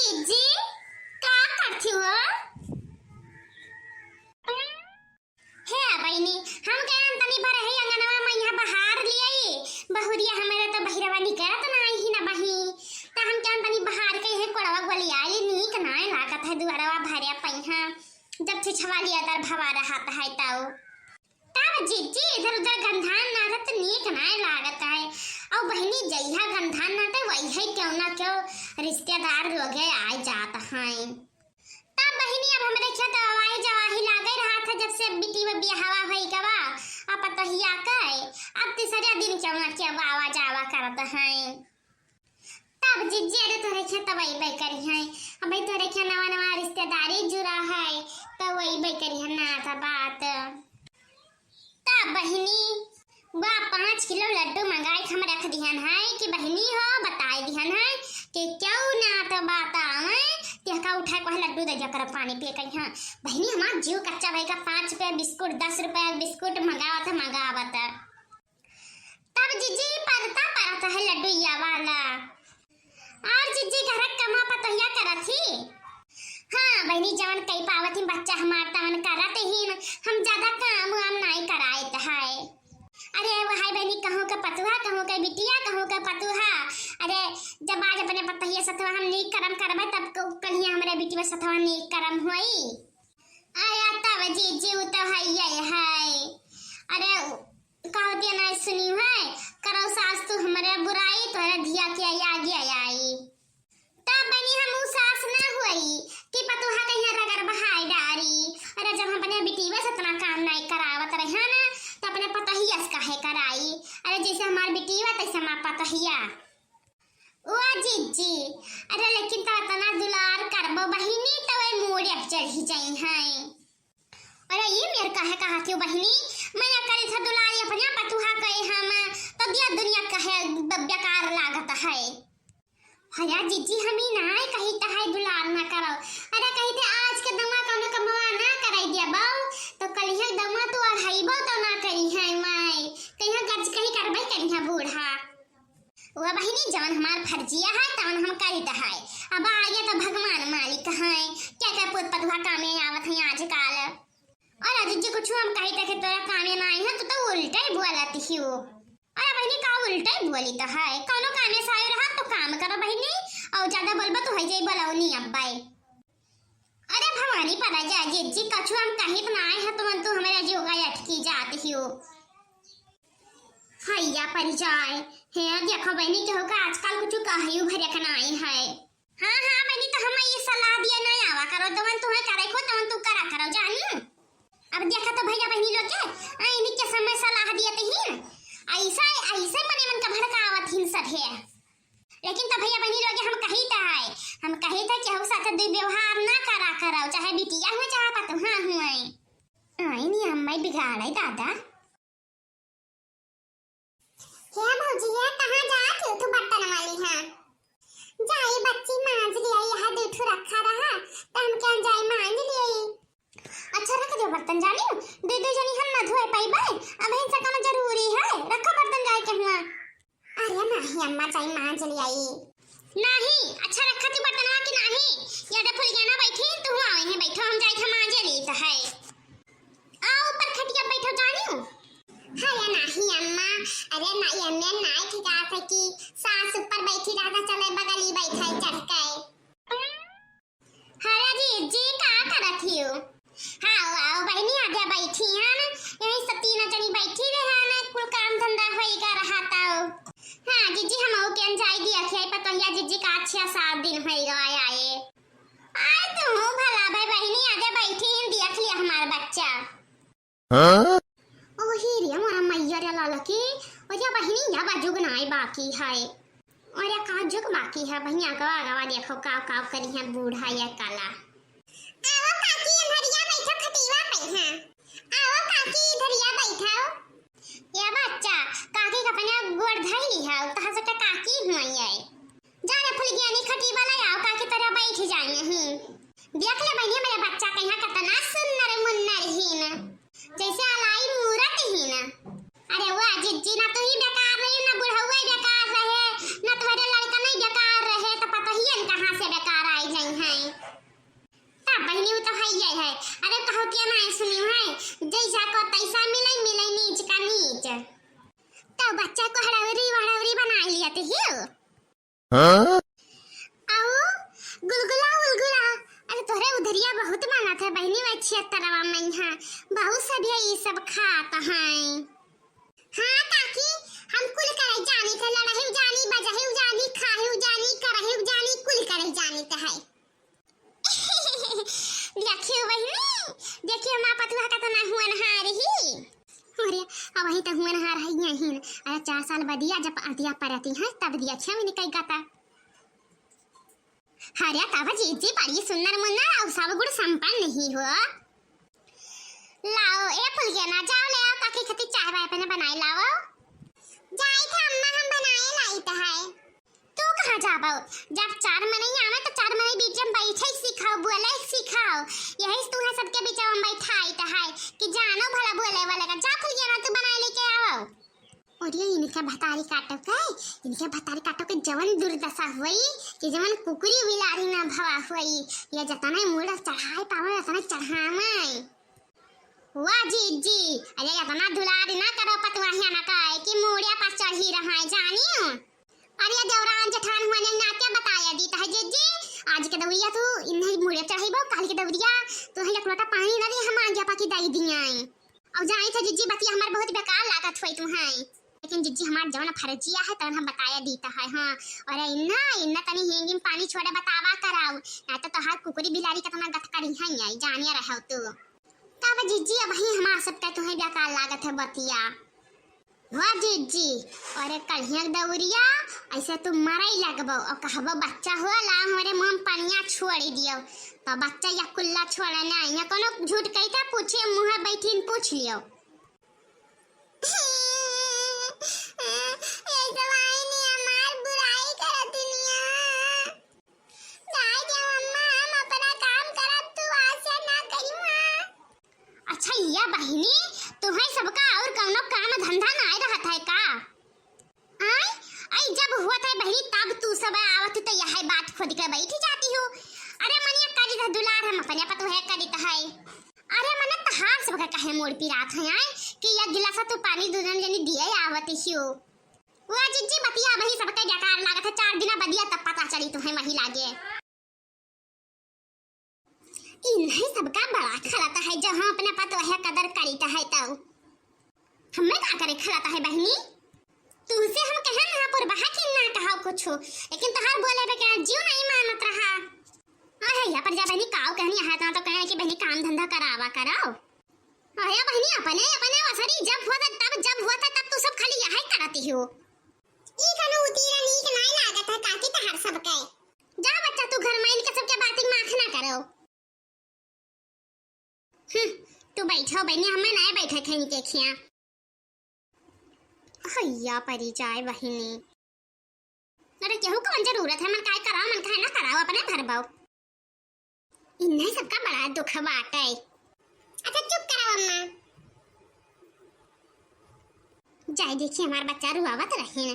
जीजी का करती हो? हे बहनी हम कहन तनी भर है अंगनवा में यहाँ बाहर लियाई बहुरिया हमारे तो बहिरवा निकलत नहीं ही ना बही त हम कहन तनी बाहर के है कोड़वा गोलियाई नीक ना लागत है दुआरवा भरिया पहिया जब से छवालिया दर भवा रहत है तब जीजी इधर उधर गंधान ना तो नीक ना लागत है और बहनी जइहा गंधान ना तो वही है क्यों ना क्यों रिश्तेदार लोग आ जात हैं तब बहनी अब हमरे खेत आवाई जवाही लागे रहा था जब से बिटी में बियाहवा भई गवा अब पतहिया के अब तीसरा दिन क्यों ना के आवा जावा करत हैं तब जीजी अरे तोरे खेत वही बई करी है अब भाई तोरे खेत नवा नवा रिश्तेदारी जुड़ा है तो वही बई करी है ना था बात तब बहनी बा 5 किलो लड्डू मंगाई हम रख दिहन है कि बहनी हो बताई दिहन है कि क्यों ना तो बात आवे तेका उठा को लड्डू दे जकर पानी पिए कहीं हां बहनी हमार जीव कच्चा भाई का 5 रुपए बिस्कुट 10 रुपए बिस्कुट मंगावत तब जीजी परता है लड्डू या वाला और जीजी घर कमा पतहिया करत ही हां बहनी जवन कई पावती बच्चा हमार तवन करत ही हम ज्यादा काम नहीं कराइत है अरे वहाई बहनी कहूं के पतुहा कहूं के बिटिया कहूं के पतुहा अरे जब आज अपने पतहिया सतवा हम नीक कर्म करबे तब कहिया हमरे बिटिया सतवा नीक कर्म होई आया तब जीजी तो है अरे कहती नहीं सुनी है करो सास तू हमरे बुराई तोरे धिया के आगे आई तब बनी हम सास ना हुई कि पतुहा कहिया रगर बहाई डारी अरे जब हम अपने बिटिया सतना काम नहीं करावत रहे ना तो अपने पतहिया काहे कराई अरे जैसे हमार बिटिया तैसे हमार पतहिया ओ जीजी अरे लेकिन तो इतना दुलार करबो बहिनी तो वे मोड़े चढ़ी जाई है अरे ये मेरे काहे कहा थी बहिनी मैं करी था दुलारी अपने पतुहा कहे हम तो दिया दुनिया कहे बेकार लागत है हया जीजी हमी नाय कही त है दुलार ना करो अरे कही थे आज के दमा कोनो कमवा ना कराई दिया बाऊ तो कल ही दमा तो अढ़ाईबो तो ना करी है मैं कहीं गज कहीं करबई कहीं बूढ़ा वो बहिनी जवन हमार फर्जिया है तवन हम करीत है अब आगे तो भगवान मालिक है क्या क्या पुत पतुहा कामे आवत है आजकल और जीजी कुछ हम कही तक तोरा कामे ना आई है तो उल्टा ही बोलत ही अरे बहनी का उल्टा ही बोली तो है कोनो कामे सायो रहा तो काम करो बहनी और ज्यादा बोलबो तो है जाई बोलाओनी अब्बाई अरे भवानी पता जा जीजी कछु हम कहीं तो ना आए है तुम तो हमारे जीव का अटकी जाती हो हैया पर जाए है देखो बहनी के होगा आजकल कुछ कहियो भरे का नहीं है हां हां बहनी तो हम ये सलाह दिया नहीं आवा करो तुम तुम्हें करे खो तुम तू करा करो जानी अब देखा तो भैया बहनी लोग के इन्हीं के समय सलाह दिए थे ऐसा मने मन का भड़कावत हिन सब है लेकिन तो भैया बहनी लोग हम कही था कि हम साथ दुर्व्यवहार ना करा करो चाहे बिटिया हुए चाहे पतुहा हुए आई नहीं हम मैं बिगाड़े दादा क्या भौजी है कहां जात हो तू बर्तन वाली हां जाई बच्ची मांज लिया यहां दूठू रखा रहा तो हम क्या जाई मांज लिए अच्छा रख दो बर्तन जानी दे जानी हम ना धोए पाइबे अब इनसे काम जरूरी है रखो बर्तन जाए के हुआ अरे नहीं अम्मा चाहे मांज लियाई नहीं अच्छा रखा तू बर्तनवा की नहीं ये फुल गया ना बैठी तू आवे है बैठो हम जाए थे मांज ली तो है आओ ऊपर खटिया बैठो जानी हाय नहीं अम्मा अरे नहीं हमने नहीं ठिका था कि सास ऊपर बैठी रहता चले बगली बैठा चढ़ के हरा जी का करत हियो आओ बहनी आगे बैठी है ना यही सतीना जनी बैठी रहे ना कुल काम धंधा होइगा रहा तो हां जीजी हम हो के जाई दिया थे पतंगिया जीजी का अच्छा 7 दिन हो गए आए तो भला भाई बहनी आगे बैठी हैं देख लिया हमारा बच्चा हां ओ ही रे हमारा मैया रे लाला की और ये बहनी या बाजू गनाई बाकी है और ये काजुक बाकी है बहनिया का आवा देखो काव काव करी है बूढ़ा या काला आओ काकी इधरिया बैठो खटीवा पे हां आओ काकी इधरिया बैठो या बच्चा काकी का पना गोड़ धइली है तहा से काकी हुई है जाने फुल गया नहीं खटीवा ले आओ काकी तरह बैठ जाए नहीं देख ले बहनी मेरा बच्चा कहां कितना सुंदर मुन्नर ही ना जैसे अलाई मूरत ही ना अरे वाह जीजी ना तो ही बेकार रही ना बुढ़वा बेकार रहे ना तुम्हारे लड़का नहीं बेकार रहे तो पता ही है कहां से बेकार आई जाए आओ बच्चा को हड़ावरी वड़ावरी बना लिया थे हियो आओ गुलगुला उलगुला। अरे तोरे उधरिया बहुत माना था बहनी वे 76वां महीना बहुत सब ये सब खाता है। हाँ काकी हम कुल करे जानी थे लड़ाई जानी बजाही जानी खाही जानी करही जानी कुल करे जानी थे है। देखियो बहनी देखियो मां पतुहा का तो ना हुआ नहा रही अरे अब वही तो हुआ नहा रही यहीं। अरे 4 साल बदिया जब आदिया परती है तब दिया 6 महीने कई गाता। हरे तब जीजी बड़ी सुंदर मुन्नर और सब गुण संपन्न नहीं हो। लाओ ए फुल गया ना जाओ ले आओ काकी खती चाय वाय अपने बनाए लाओ। जाई था अम्मा हम बनाए लाई तो है। तू कहां जाबो जब 4 महीने आवे तो 4 महीने बीच में बैठे सिखाओ बोले सिखाओ यही तू है सबके बीच में बैठाई तो है कि जानो भला बोले वाला का जा फुल गया ना तू बनाए लेके आओ। और ये इनका भतारी काटो के जवन दुर्दशा हुई कि जवन कुकुरी बिलारी ना भवा हुई ये जतने मुड़ा चढ़ाई पावे उतने चढ़ावे। वाह जी अरे इतना दुलारी ना करो पतवाहिया ना काए कि मुड़िया पास चढ़ी रहा है जानियो। अरे देवरान जेठान हुआ ने नाते बताया दी है जी आज के दवरिया तू इन्हें मुड़िया चढ़ाईबो काल के दवरिया तो है एक लोटा पानी ना दे हम आगे पाकी दई दिया और जाई था जीजी बतिया हमार बहुत बेकार लागत हुई तुम्हें लेकिन जीजी हमार जवन फर्जिया है तब हम बताया दीता है। हाँ और इन्ना तनी हेंगी में पानी छोड़े बतावा कराओ ना तो तोहार कुकुरी बिलारी का तना गत करी है आई जानिया रहो तू तब जीजी अब ही हमार सब का तुम्हें बेकार लागत है बतिया। वाह जीजी और कढ़िया दौरिया ऐसे तुम मरई लगबो और कहबो बच्चा होला हमरे मुंह पनिया छोड़ दियो तो बच्चा या कुल्ला छोड़ा ना या कोनो झूठ कहता पूछे मुंह बैठीन पूछ लियो। अच्छा या बहिनी तुम्हें सबका और कौनो काम धंधा ना रहत है का आई जब हुआ था बहिनी तब तू सब आवत तो यह बात खुद के बैठ जाती हो। अरे मनिया करी द दुलार हम अपने पतो है करी त है। अरे मने तहार सब का कहे मोड़ पिरात है कि या गिलासा तो पानी दूधन जनी दिए आवत हियो। वो जीजी बतिया वही सबके बेकार लागत है 4 दिन बदिया तब पता चली तुम्हें वही लागे। इन्हें सबका बड़ा खलाता है जब हम अपने पतो है कदर करीता है तो हमें का करे खलाता है बहनी तुझसे हम कहे ना पर बहा कि ना कहा कुछ लेकिन तहार बोले पे क्या जीव नहीं मानत रहा। अरे या पर जा बहनी काव कहनी है तो कहने की बहनी काम धंधा करावा कराओ। अरे बहनी अपने अपने वसरी जब हुआ था तब तू सब खाली यही करती हो। ई कनो उतीरा नीक नहीं लागत है काकी तहार सब के जा बच्चा तू घर में इनके सबके बातें माख ना करो। तू बैठो बहनी हमें नहीं बैठे थे इनके खिया हैया परी जाए बहिनी। अरे केहू को जरूरत है मन काय कराओ मन काय ना कराओ अपने घर बाओ इन्हें सबका बड़ा दुख बात है। अच्छा चुप करो अम्मा जाए देखिए हमारा बच्चा रुआवत रहे